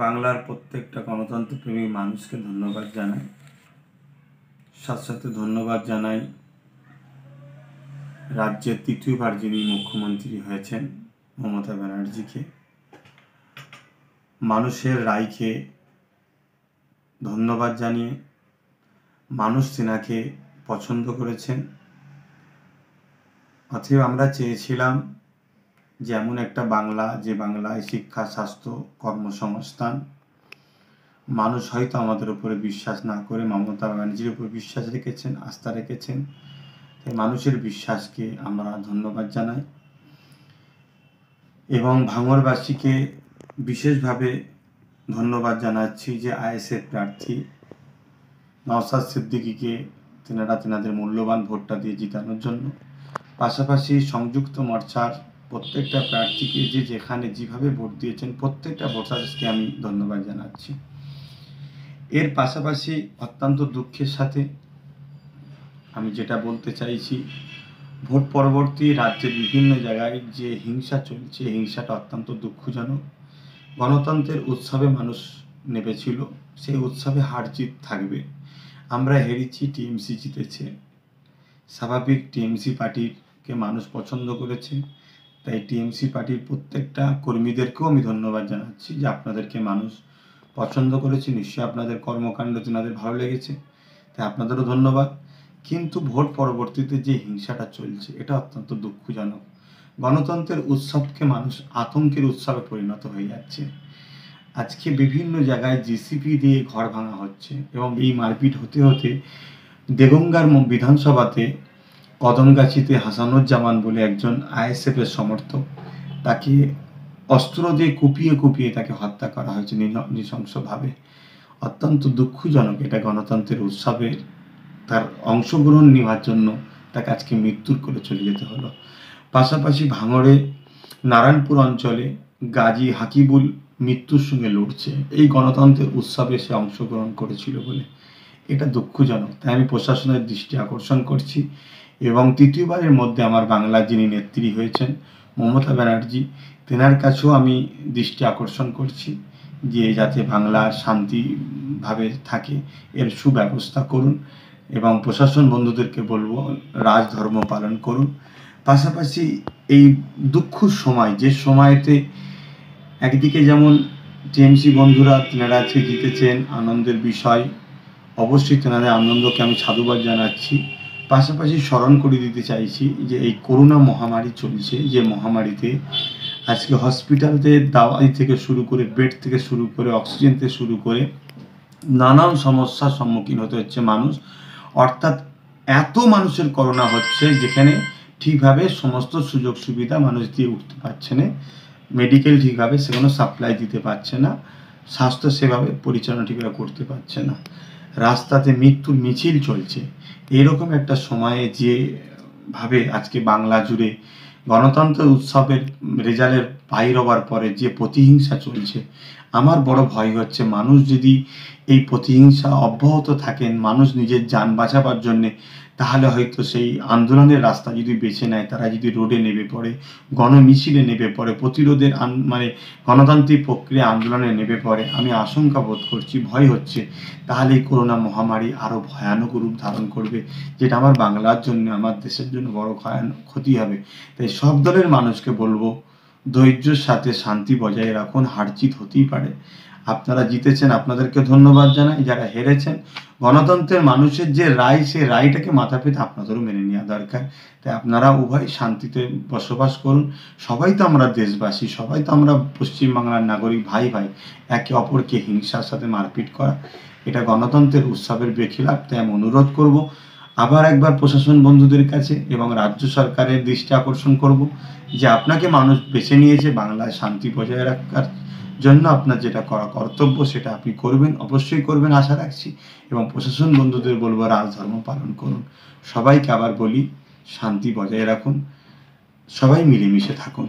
বাংলার প্রত্যেকটা গণতন্ত্রপ্রেমী মানুষকে ধন্যবাদ জানাই। সাথে সাথে ধন্যবাদ জানাই রাজ্যের তৃতীয়বার যিনি মুখ্যমন্ত্রী হয়েছেন মমতা ব্যানার্জিকে। মানুষের রায়কে ধন্যবাদ জানিয়ে মানুষ তেনাকে পছন্দ করেছেন। অতএব আমরা চেয়েছিলাম যে এমন একটা বাংলা, যে বাংলায় শিক্ষা, স্বাস্থ্য, কর্মসংস্থান, মানুষ হয়তো আমাদের উপরে বিশ্বাস না করে মমতা ব্যানার্জির উপর বিশ্বাস রেখেছেন, আস্থা রেখেছেন। তাই মানুষের বিশ্বাসকে আমরা ধন্যবাদ জানাই এবং ভাঙড়বাসীকে বিশেষভাবে ধন্যবাদ জানাচ্ছি যে আইএসএফ প্রার্থী নওশাদ সিদ্দিকীকে তেনাদের মূল্যবান ভোটটা দিয়ে জিতানোর জন্য। পাশাপাশি সংযুক্ত মোর্চার প্রত্যেকটা প্রার্থীকে যে যেখানে যেভাবে ভোট দিয়েছেন প্রত্যেকটা ভোটারকে আমি ধন্যবাদ জানাচ্ছি। এর পাশাপাশি অত্যন্ত দুঃখের সাথে আমি যেটা বলতে চাইছি, ভোট পরবর্তী রাজ্যের বিভিন্ন জায়গায় যে হিংসা চলছে, হিংসাটা অত্যন্ত দুঃখজনক। গণতন্ত্রের উৎসবে মানুষ নেমেছিল, সেই উৎসবে হার জিত থাকবে। আমরা হেরেছি, টিএমসি জিতেছে। স্বাভাবিক, টিএমসি পার্টিকে মানুষ পছন্দ করেছে। তাই টিএমসি পার্টির প্রত্যেকটা কর্মীদেরকেও আমি ধন্যবাদ জানাচ্ছি যে আপনাদেরকে মানুষ পছন্দ করেছে। নিশ্চয়ই আপনাদের কর্মকাণ্ড তেনাদের ভালো লেগেছে, তাই আপনাদেরও ধন্যবাদ। কিন্তু ভোট পরবর্তীতে যে হিংসাটা চলছে এটা অত্যন্ত দুঃখজনক। গণতন্ত্রের উৎসবকে মানুষ আতঙ্কের উৎসবে পরিণত হয়ে যাচ্ছে। আজকে বিভিন্ন জায়গায় জিসিপি দিয়ে ঘর ভাঙা হচ্ছে এবং এই মারপিট হতে হতে দেগঙ্গার বিধানসভাতে কদমগাছিতে হাসানুজ্জামান বলে একজন আইএসএফ এর সমর্থক, তাকে অস্ত্র দিয়ে কুপিয়ে তাকে হত্যা করা হয়েছে নৃশংসভাবে। অত্যন্ত দুঃখজনক। এটা গণতন্ত্রের উৎসবে তার অংশগ্রহণ নেওয়ার জন্য তাকে আজকে মৃত্যুর করে চলে যেতে হলো। পাশাপাশি ভাঙড়ে নারায়ণপুর অঞ্চলে গাজী হাকিবুল মৃত্যুর সঙ্গে লড়ছে এই গণতন্ত্রের উৎসবে সে অংশগ্রহণ করেছিল বলে। এটা দুঃখজনক। তাই আমি প্রশাসনের দৃষ্টি আকর্ষণ করছি এবং তৃতীয়বারের মধ্যে আমার বাংলার যিনি নেত্রী হয়েছেন মমতা ব্যানার্জি, তেনার কাছেও আমি দৃষ্টি আকর্ষণ করছি যে যাতে বাংলার শান্তিভাবে থাকে এর সুব্যবস্থা করুন এবং প্রশাসন বন্ধুদেরকে বলবো রাজধর্ম পালন করুন। পাশাপাশি এই দুঃখ সময়, যে সময়তে একদিকে যেমন টিএমসি বন্ধুরা তেনারা আজকে জিতেছেন, আনন্দের বিষয়, অবশ্যই তেনাদের আনন্দকে আমি সাধুবাদ জানাচ্ছি। পাশাপাশি স্মরণ করে দিতে চাইছি যে এই করোনা মহামারী চলছে, যে মহামারীতে আজকে হসপিটালতে দাওয়াই থেকে শুরু করে, বেড থেকে শুরু করে, অক্সিজেন থেকে শুরু করে নানান সমস্যার সম্মুখীন হতে হচ্ছে মানুষ। অর্থাৎ এত মানুষের করোনা হচ্ছে যেখানে ঠিকভাবে সমস্ত সুযোগ সুবিধা মানুষ দিয়ে উঠতে পারছে না, মেডিকেল ঠিকভাবে সেখানে সাপ্লাই দিতে পারছে না, স্বাস্থ্য সেভাবে পরিচালনা ঠিকভাবে করতে পারছে না, রাস্তাতে মৃত্যুর মিছিল চলছে। এরকম একটা সময়ে যেভাবে আজকে বাংলা জুড়ে গণতন্ত্র উৎসবের রেজাল্টের বাইর হওয়ার পরে যে প্রতিহিংসা চলছে, আমার বড় ভয় হচ্ছে মানুষ যদি এই প্রতিহিংসা অব্যাহত থাকেন, মানুষ নিজের যান বাঁচাবার জন্যে, তাহলে হয়তো সেই আন্দোলনের রাস্তা যদি বেছে নেয়, তারা যদি রোডে নেমে পড়ে, গণমিছিলে নেমে পড়ে, প্রতিরোধের গণতান্ত্রিক প্রক্রিয়া আন্দোলনে নেমে পড়ে, আমি আশঙ্কা বোধ করছি, ভয় হচ্ছে, তাহলে এই করোনা মহামারী আরও ভয়ানক রূপ ধারণ করবে, যেটা আমার বাংলার জন্য, আমার দেশের জন্য বড় ক্ষতি হবে। তাই সব দলের মানুষকে বলবো ধৈর্যের সাথে শান্তি বজায় রাখুন। হার জিত হতেই পারে। আপনারা জিতেছেন, আপনাদেরকে ধন্যবাদ জানাই। যারা হেরেছেন, গণতন্ত্রের মানুষের যে রায়, সেই রায়টাকে মাথা পেতে আপনাদেরও মেনে নেওয়া দরকার। তাই আপনারা উভয় শান্তিতে বসবাস করুন। সবাই তো আমরা দেশবাসী, সবাই তো আমরা পশ্চিমবাংলার নাগরিক, ভাই ভাই। একে অপরকে হিংসার সাথে মারপিট করা এটা গণতন্ত্রের উৎসবের বেখিলাফ। তাই আমি অনুরোধ করব আবার একবার প্রশাসন বন্ধুদের কাছে এবং রাজ্য সরকারের দৃষ্টি আকর্ষণ করব যে আপনাকে মানুষ বেছে নিয়েছে বাংলায় শান্তি বজায় রাখার জন্য। আপনার যেটা করা কর্তব্য সেটা আপনি করবেন, অবশ্যই করবেন আশা রাখছি। এবং প্রশাসন বন্ধুদের বলবো রাজধর্ম পালন করুন। সবাইকে আবার বলি শান্তি বজায় রাখুন, সবাই মিলেমিশে থাকুন।